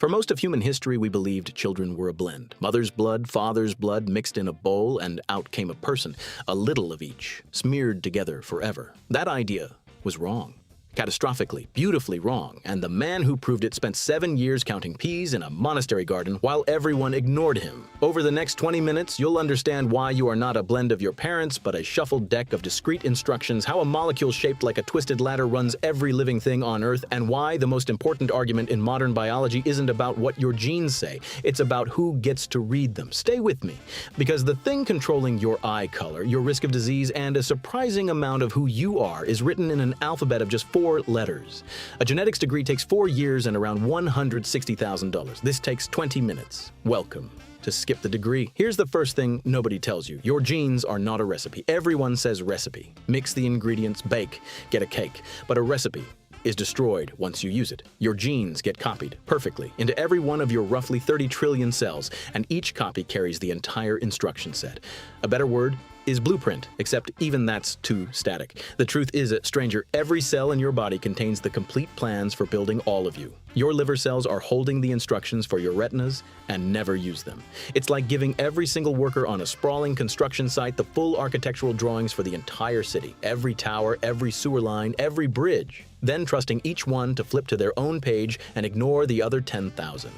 For most of human history, we believed children were a blend. Mother's blood, father's blood mixed in a bowl, and out came a person, a little of each, smeared together forever. That idea was wrong. Catastrophically, beautifully wrong, and the man who proved it spent 7 years counting peas in a monastery garden while everyone ignored him. Over the next 20 minutes, you'll understand why you are not a blend of your parents, but a shuffled deck of discrete instructions, how a molecule shaped like a twisted ladder runs every living thing on Earth, and why the most important argument in modern biology isn't about what your genes say, it's about who gets to read them. Stay with me, because the thing controlling your eye color, your risk of disease, and a surprising amount of who you are is written in an alphabet of just 4 letters. A genetics degree takes 4 years and around $160,000. This takes 20 minutes. Welcome to Skip the Degree. Here's the first thing nobody tells you. Your genes are not a recipe. Everyone says recipe. Mix the ingredients, bake, get a cake. But a recipe is destroyed once you use it. Your genes get copied perfectly into every one of your roughly 30 trillion cells, and each copy carries the entire instruction set. A better word is blueprint, except even that's too static. The truth is, stranger, every cell in your body contains the complete plans for building all of you. Your liver cells are holding the instructions for your retinas and never use them. It's like giving every single worker on a sprawling construction site the full architectural drawings for the entire city, every tower, every sewer line, every bridge, then trusting each one to flip to their own page and ignore the other 10,000.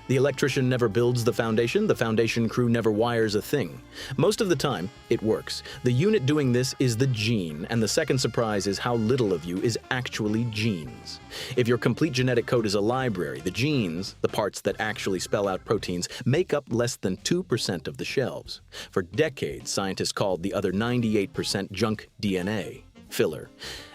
The electrician never builds the foundation crew never wires a thing. Most of the time, it works. The unit doing this is the gene, and the second surprise is how little of you is actually genes. If your complete genetic code is a library, the genes, the parts that actually spell out proteins, make up less than 2% of the shelves. For decades, scientists called the other 98% junk DNA. Filler.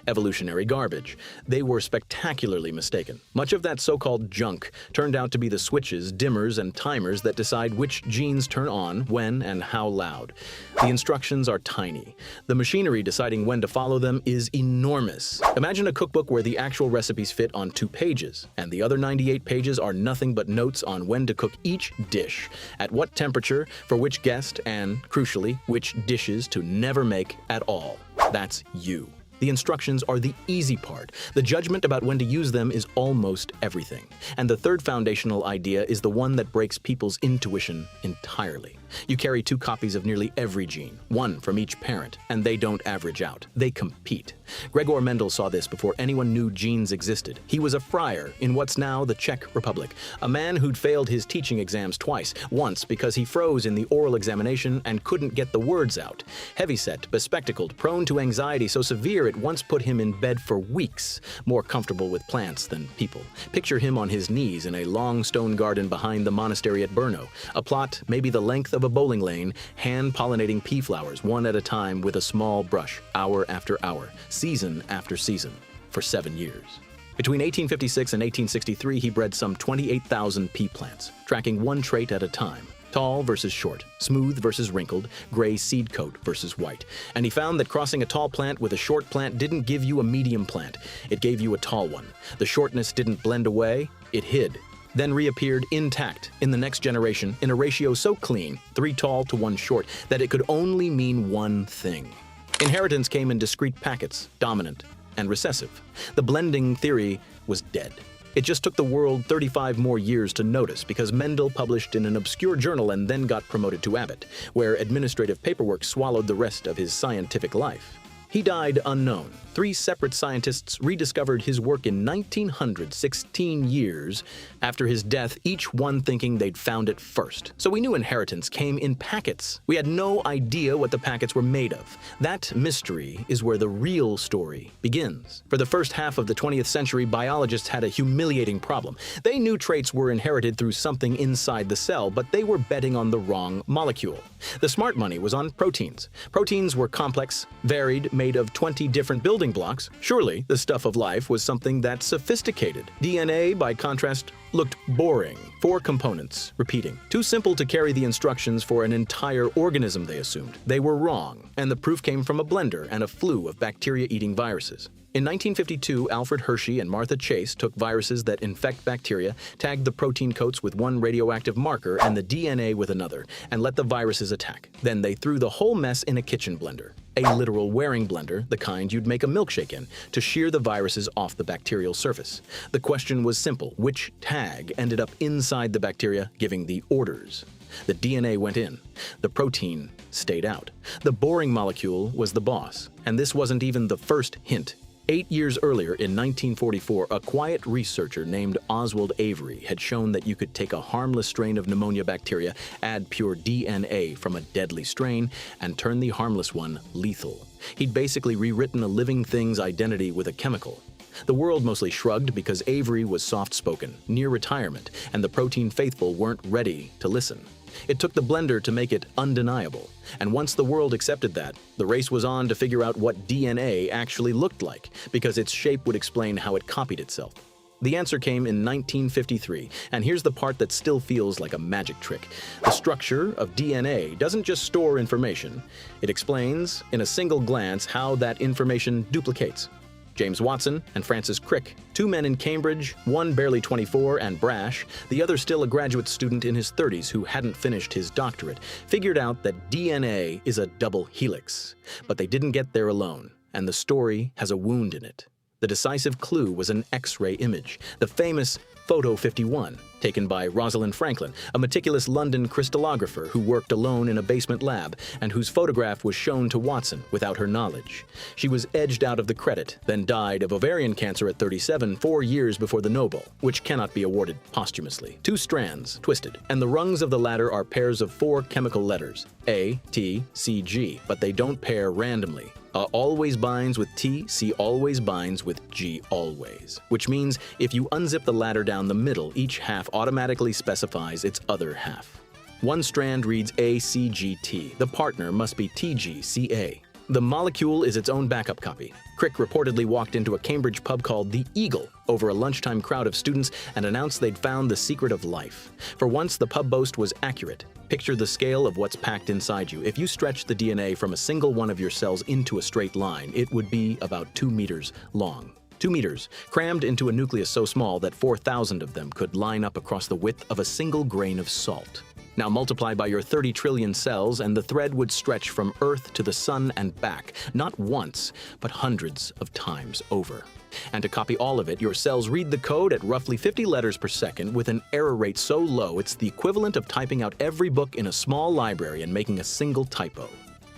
Evolutionary garbage. They were spectacularly mistaken. Much of that so-called junk turned out to be the switches, dimmers, and timers that decide which genes turn on, when, and how loud. The instructions are tiny. The machinery deciding when to follow them is enormous. Imagine a cookbook where the actual recipes fit on 2 pages, and the other 98 pages are nothing but notes on when to cook each dish, at what temperature, for which guest, and, crucially, which dishes to never make at all. That's you. The instructions are the easy part. The judgment about when to use them is almost everything. And the third foundational idea is the one that breaks people's intuition entirely. You carry 2 copies of nearly every gene, 1 from each parent, and they don't average out. They compete. Gregor Mendel saw this before anyone knew genes existed. He was a friar in what's now the Czech Republic, a man who'd failed his teaching exams twice, once because he froze in the oral examination and couldn't get the words out. Heavyset, bespectacled, prone to anxiety so severe it once put him in bed for weeks, more comfortable with plants than people. Picture him on his knees in a long stone garden behind the monastery at Brno, a plot maybe the length of a bowling lane, hand-pollinating pea flowers one at a time with a small brush, hour after hour, season after season, for 7 years. Between 1856 and 1863, he bred some 28,000 pea plants, tracking one trait at a time. Tall versus short, smooth versus wrinkled, gray seed coat versus white. And he found that crossing a tall plant with a short plant didn't give you a medium plant. It gave you a tall one. The shortness didn't blend away, it hid. Then reappeared intact in the next generation in a ratio so clean, 3 tall to 1 short, that it could only mean one thing. Inheritance came in discrete packets, dominant and recessive. The blending theory was dead. It just took the world 35 more years to notice because Mendel published in an obscure journal and then got promoted to abbot, where administrative paperwork swallowed the rest of his scientific life. He died unknown. 3 separate scientists rediscovered his work in 1900, 16 years after his death, each one thinking they'd found it first. So we knew inheritance came in packets. We had no idea what the packets were made of. That mystery is where the real story begins. For the first half of the 20th century, biologists had a humiliating problem. They knew traits were inherited through something inside the cell, but they were betting on the wrong molecule. The smart money was on proteins. Proteins were complex, varied, made of 20 different building blocks. Surely, the stuff of life was something that's sophisticated. DNA, by contrast, looked boring. 4 components, repeating. Too simple to carry the instructions for an entire organism, they assumed. They were wrong, and the proof came from a blender and a flu of bacteria-eating viruses. In 1952, Alfred Hershey and Martha Chase took viruses that infect bacteria, tagged the protein coats with one radioactive marker and the DNA with another, and let the viruses attack. Then they threw the whole mess in a kitchen blender, a literal wearing blender, the kind you'd make a milkshake in, to shear the viruses off the bacterial surface. The question was simple: which tag ended up inside the bacteria, giving the orders? The DNA went in. The protein stayed out. The boring molecule was the boss. And this wasn't even the first hint. 8 years earlier, in 1944, a quiet researcher named Oswald Avery had shown that you could take a harmless strain of pneumonia bacteria, add pure DNA from a deadly strain, and turn the harmless one lethal. He'd basically rewritten a living thing's identity with a chemical. The world mostly shrugged because Avery was soft-spoken, near retirement, and the protein faithful weren't ready to listen. It took the blender to make it undeniable. And once the world accepted that, the race was on to figure out what DNA actually looked like, because its shape would explain how it copied itself. The answer came in 1953, and here's the part that still feels like a magic trick. The structure of DNA doesn't just store information. It explains, in a single glance, how that information duplicates. James Watson and Francis Crick, two men in Cambridge, one barely 24 and brash, the other still a graduate student in his 30s who hadn't finished his doctorate, figured out that DNA is a double helix. But they didn't get there alone, and the story has a wound in it. The decisive clue was an X-ray image, the famous Photo 51, taken by Rosalind Franklin, a meticulous London crystallographer who worked alone in a basement lab and whose photograph was shown to Watson without her knowledge. She was edged out of the credit, then died of ovarian cancer at 37, 4 years before the Nobel, which cannot be awarded posthumously. Two strands, twisted, and the rungs of the ladder are pairs of 4 chemical letters, A, T, C, G, but they don't pair randomly. A always binds with T, C always binds with G always, which means if you unzip the ladder down the middle, each half automatically specifies its other half. One strand reads ACGT. The partner must be TGCA. The molecule is its own backup copy. Crick reportedly walked into a Cambridge pub called the Eagle over a lunchtime crowd of students and announced they'd found the secret of life. For once, the pub boast was accurate. Picture the scale of what's packed inside you. If you stretched the DNA from a single one of your cells into a straight line, it would be about 2 meters long. 2 meters, crammed into a nucleus so small that 4,000 of them could line up across the width of a single grain of salt. Now multiply by your 30 trillion cells and the thread would stretch from Earth to the sun and back, not once, but hundreds of times over. And to copy all of it, your cells read the code at roughly 50 letters per second with an error rate so low it's the equivalent of typing out every book in a small library and making a single typo.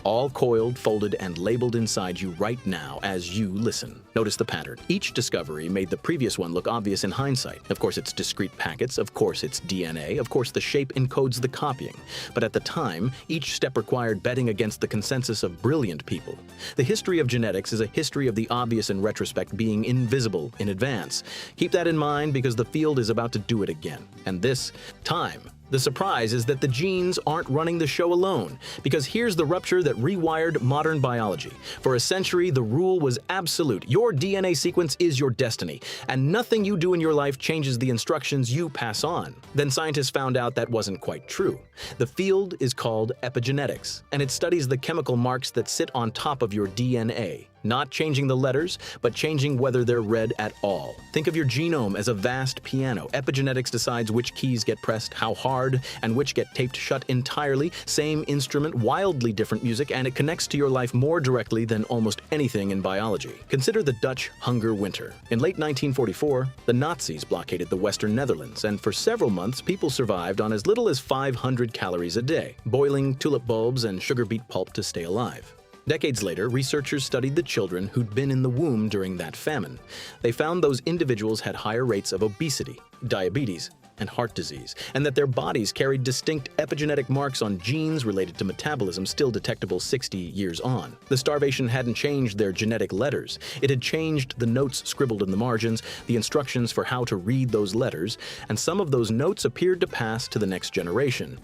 All coiled, folded, and labeled inside you right now as you listen. Notice the pattern. Each discovery made the previous one look obvious in hindsight. Of course, it's discrete packets. Of course, it's DNA. Of course, the shape encodes the copying. But at the time, each step required betting against the consensus of brilliant people. The history of genetics is a history of the obvious in retrospect being invisible in advance. Keep that in mind because the field is about to do it again. And this time, the surprise is that the genes aren't running the show alone, because here's the rupture that rewired modern biology. For a century, the rule was absolute. Your DNA sequence is your destiny, and nothing you do in your life changes the instructions you pass on. Then scientists found out that wasn't quite true. The field is called epigenetics, and it studies the chemical marks that sit on top of your DNA. Not changing the letters, but changing whether they're read at all. Think of your genome as a vast piano. Epigenetics decides which keys get pressed, how hard, and which get taped shut entirely. Same instrument, wildly different music, and it connects to your life more directly than almost anything in biology. Consider the Dutch Hunger Winter. In late 1944, the Nazis blockaded the Western Netherlands, and for several months, people survived on as little as 500 calories a day, boiling tulip bulbs and sugar beet pulp to stay alive. Decades later, researchers studied the children who'd been in the womb during that famine. They found those individuals had higher rates of obesity, diabetes, and heart disease, and that their bodies carried distinct epigenetic marks on genes related to metabolism still detectable 60 years on. The starvation hadn't changed their genetic letters. It had changed the notes scribbled in the margins, the instructions for how to read those letters, and some of those notes appeared to pass to the next generation.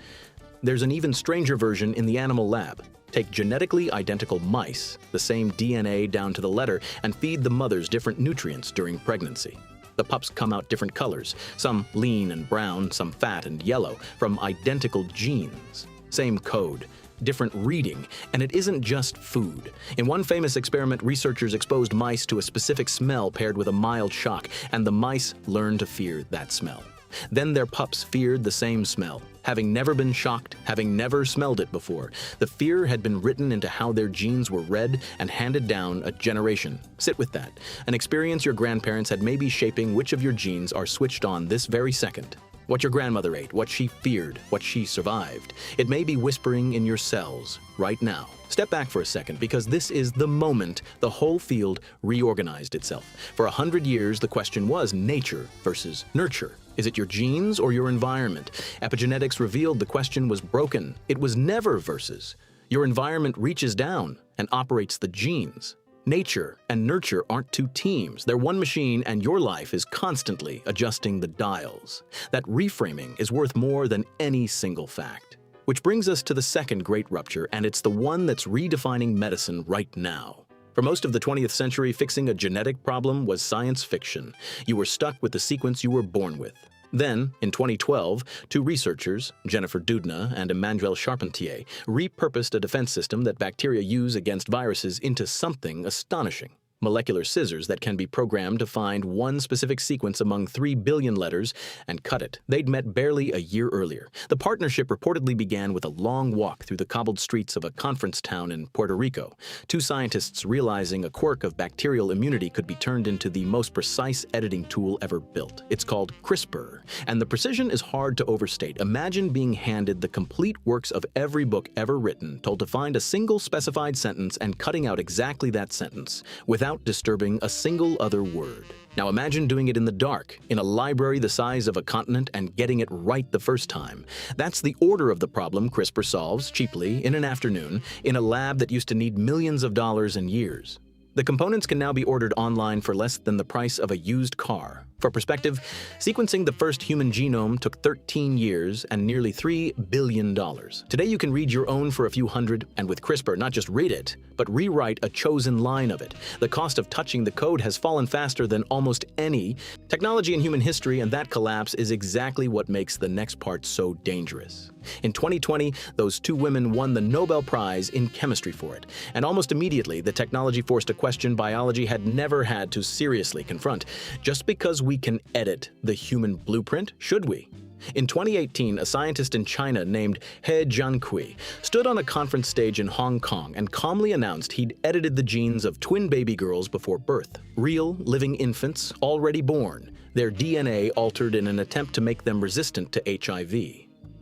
There's an even stranger version in the animal lab. Take genetically identical mice, the same DNA down to the letter, and feed the mothers different nutrients during pregnancy. The pups come out different colors, some lean and brown, some fat and yellow, from identical genes. Same code, different reading, and it isn't just food. In one famous experiment, researchers exposed mice to a specific smell paired with a mild shock, and the mice learned to fear that smell. Then their pups feared the same smell. Having never been shocked, having never smelled it before, the fear had been written into how their genes were read and handed down a generation. Sit with that. An experience your grandparents had may be shaping which of your genes are switched on this very second. What your grandmother ate, what she feared, what she survived. It may be whispering in your cells right now. Step back for a second, because this is the moment the whole field reorganized itself. For 100 years, the question was nature versus nurture. Is it your genes or your environment? Epigenetics revealed the question was broken. It was never versus. Your environment reaches down and operates the genes. Nature and nurture aren't two teams. They're one machine, and your life is constantly adjusting the dials. That reframing is worth more than any single fact. Which brings us to the second great rupture, and it's the one that's redefining medicine right now. For most of the 20th century, fixing a genetic problem was science fiction. You were stuck with the sequence you were born with. Then, in 2012, two researchers, Jennifer Doudna and Emmanuel Charpentier, repurposed a defense system that bacteria use against viruses into something astonishing. Molecular scissors that can be programmed to find one specific sequence among 3 billion letters and cut it. They'd met barely a year earlier. The partnership reportedly began with a long walk through the cobbled streets of a conference town in Puerto Rico. Two scientists realizing a quirk of bacterial immunity could be turned into the most precise editing tool ever built. It's called CRISPR, and the precision is hard to overstate. Imagine being handed the complete works of every book ever written, told to find a single specified sentence and cutting out exactly that sentence, without disturbing a single other word. Now imagine doing it in the dark, in a library the size of a continent, and getting it right the first time. That's the order of the problem CRISPR solves, cheaply, in an afternoon, in a lab that used to need millions of dollars and years. The components can now be ordered online for less than the price of a used car. For perspective, sequencing the first human genome took 13 years and nearly $3 billion. Today you can read your own for a few hundred, and with CRISPR, not just read it, but rewrite a chosen line of it. The cost of touching the code has fallen faster than almost any technology in human history, and that collapse is exactly what makes the next part so dangerous. In 2020, those two women won the Nobel Prize in chemistry for it, and almost immediately the technology forced a question biology had never had to seriously confront. Just because we can edit the human blueprint, should we? In 2018, a scientist in China named He Jiankui stood on a conference stage in Hong Kong and calmly announced he'd edited the genes of twin baby girls before birth. Real, living infants, already born, their DNA altered in an attempt to make them resistant to HIV.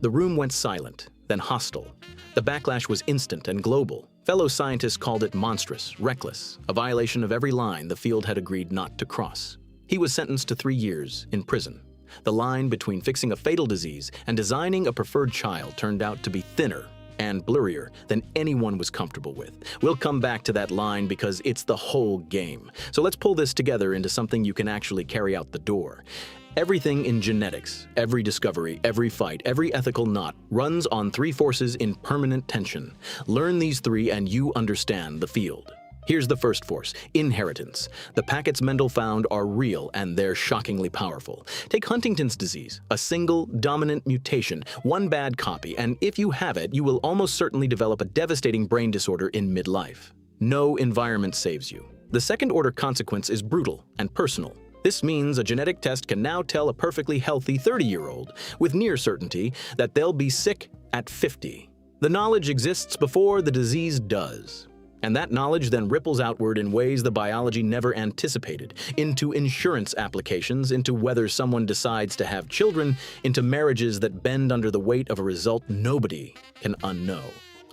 The room went silent, then hostile. The backlash was instant and global. Fellow scientists called it monstrous, reckless, a violation of every line the field had agreed not to cross. He was sentenced to 3 years in prison. The line between fixing a fatal disease and designing a preferred child turned out to be thinner and blurrier than anyone was comfortable with. We'll come back to that line because it's the whole game. So let's pull this together into something you can actually carry out the door. Everything in genetics, every discovery, every fight, every ethical knot runs on 3 forces in permanent tension. Learn these 3 and you understand the field. Here's the first force, inheritance. The packets Mendel found are real and they're shockingly powerful. Take Huntington's disease, a single dominant mutation, one bad copy, and if you have it, you will almost certainly develop a devastating brain disorder in midlife. No environment saves you. The second-order consequence is brutal and personal. This means a genetic test can now tell a perfectly healthy 30-year-old with near certainty that they'll be sick at 50. The knowledge exists before the disease does. And that knowledge then ripples outward in ways the biology never anticipated, into insurance applications, into whether someone decides to have children, into marriages that bend under the weight of a result nobody can unknow.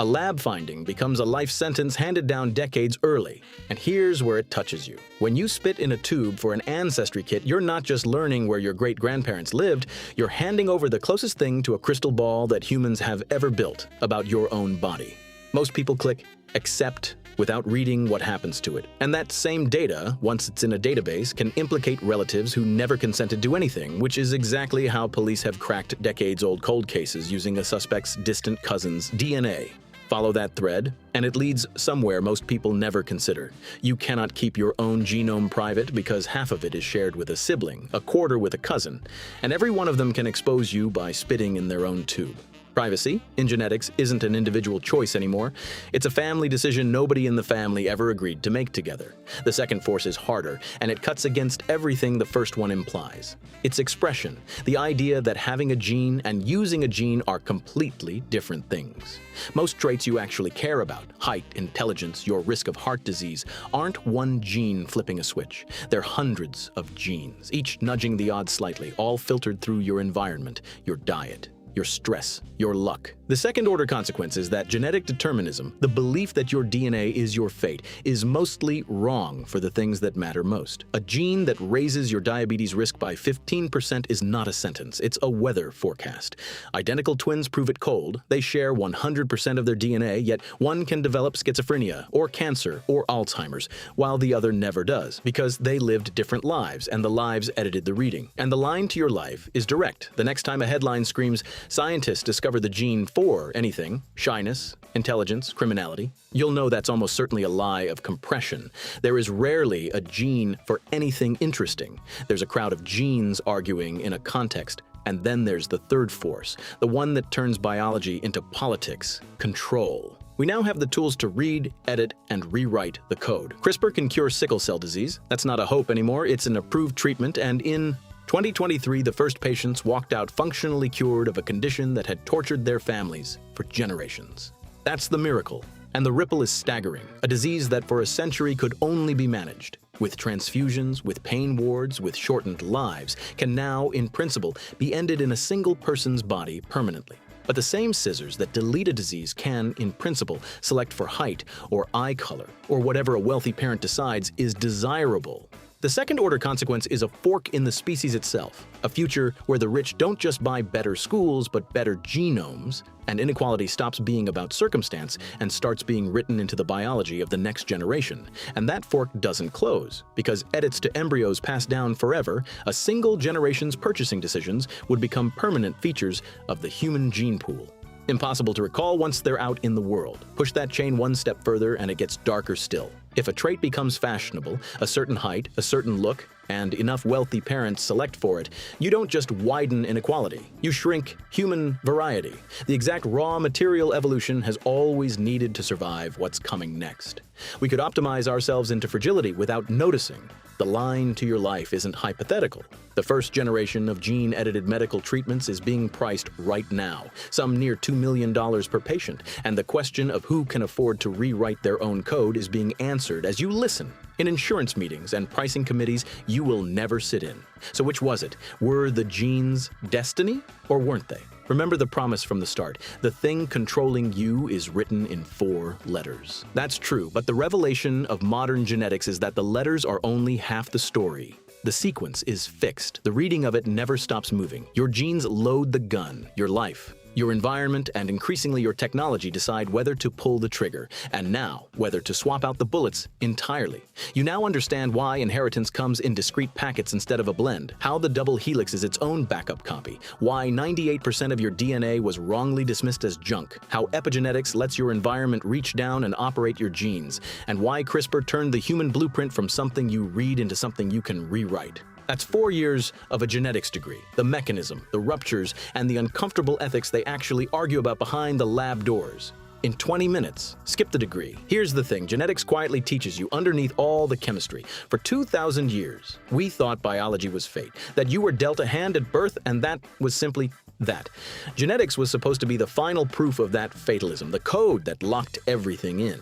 A lab finding becomes a life sentence handed down decades early. And here's where it touches you. When you spit in a tube for an ancestry kit, you're not just learning where your great-grandparents lived, you're handing over the closest thing to a crystal ball that humans have ever built about your own body. Most people click accept without reading what happens to it. And that same data, once it's in a database, can implicate relatives who never consented to anything, which is exactly how police have cracked decades-old cold cases using a suspect's distant cousin's DNA. Follow that thread, and it leads somewhere most people never consider. You cannot keep your own genome private because half of it is shared with a sibling, a quarter with a cousin, and every one of them can expose you by spitting in their own tube. Privacy, in genetics, isn't an individual choice anymore. It's a family decision nobody in the family ever agreed to make together. The second force is harder, and it cuts against everything the first one implies. It's expression, the idea that having a gene and using a gene are completely different things. Most traits you actually care about, height, intelligence, your risk of heart disease, aren't one gene flipping a switch. They're hundreds of genes, each nudging the odds slightly, all filtered through your environment, your diet, your stress, your luck. The second-order consequence is that genetic determinism, the belief that your DNA is your fate, is mostly wrong for the things that matter most. A gene that raises your diabetes risk by 15% is not a sentence, it's a weather forecast. Identical twins prove it cold. They share 100% of their DNA, yet one can develop schizophrenia, or cancer, or Alzheimer's, while the other never does, because they lived different lives, and the lives edited the reading. And the line to your life is direct. The next time a headline screams, "Scientists discover the gene for anything," shyness, intelligence, criminality, you'll know that's almost certainly a lie of compression. There is rarely a gene for anything interesting. There's a crowd of genes arguing in a context, and then there's the third force, the one that turns biology into politics, control. We now have the tools to read, edit, and rewrite the code. CRISPR can cure sickle cell disease. That's not a hope anymore, it's an approved treatment, and in 2023, the first patients walked out functionally cured of a condition that had tortured their families for generations. That's the miracle, and the ripple is staggering. A disease that for a century could only be managed with transfusions, with pain wards, with shortened lives, can now, in principle, be ended in a single person's body permanently. But the same scissors that delete a disease can, in principle, select for height or eye color, or whatever a wealthy parent decides is desirable. The second-order consequence is a fork in the species itself, a future where the rich don't just buy better schools but better genomes, and inequality stops being about circumstance and starts being written into the biology of the next generation. And that fork doesn't close, because edits to embryos passed down forever, a single generation's purchasing decisions would become permanent features of the human gene pool. Impossible to recall once they're out in the world. Push that chain one step further and it gets darker still. If a trait becomes fashionable, a certain height, a certain look, and enough wealthy parents select for it, you don't just widen inequality, you shrink human variety. The exact raw material evolution has always needed to survive what's coming next. We could optimize ourselves into fragility without noticing. The line to your life isn't hypothetical. The first generation of gene-edited medical treatments is being priced right now, some near $2 million per patient, and the question of who can afford to rewrite their own code is being answered as you listen. In insurance meetings and pricing committees you will never sit in. So which was it? Were the genes destiny, or weren't they? Remember the promise from the start. The thing controlling you is written in 4 letters. That's true, but the revelation of modern genetics is that the letters are only half the story. The sequence is fixed. The reading of it never stops moving. Your genes load the gun, your life. Your environment and increasingly your technology decide whether to pull the trigger, and now whether to swap out the bullets entirely. You now understand why inheritance comes in discrete packets instead of a blend, how the double helix is its own backup copy, why 98% of your DNA was wrongly dismissed as junk, how epigenetics lets your environment reach down and operate your genes, and why CRISPR turned the human blueprint from something you read into something you can rewrite. That's 4 years of a genetics degree, the mechanism, the ruptures, and the uncomfortable ethics they actually argue about behind the lab doors. In 20 minutes, skip the degree. Here's the thing, genetics quietly teaches you underneath all the chemistry. For 2,000 years, we thought biology was fate, that you were dealt a hand at birth and that was simply that. Genetics was supposed to be the final proof of that fatalism, the code that locked everything in.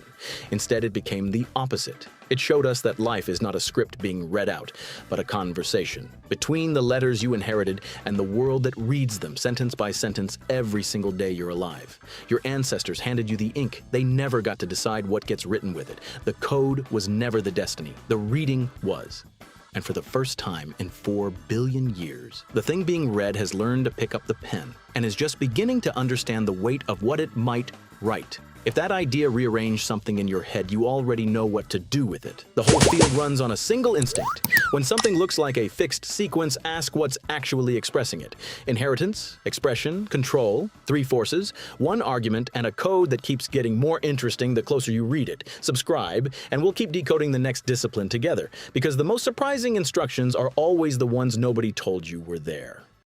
Instead, it became the opposite. It showed us that life is not a script being read out, but a conversation between the letters you inherited and the world that reads them sentence by sentence every single day you're alive. Your ancestors handed you the ink. They never got to decide what gets written with it. The code was never the destiny. The reading was. And for the first time in 4 billion years, the thing being read has learned to pick up the pen and is just beginning to understand the weight of what it might write. If that idea rearranged something in your head, you already know what to do with it. The whole field runs on a single instinct. When something looks like a fixed sequence, ask what's actually expressing it. Inheritance, expression, control, 3 forces, 1 argument, and a code that keeps getting more interesting the closer you read it. Subscribe, and we'll keep decoding the next discipline together, because the most surprising instructions are always the ones nobody told you were there.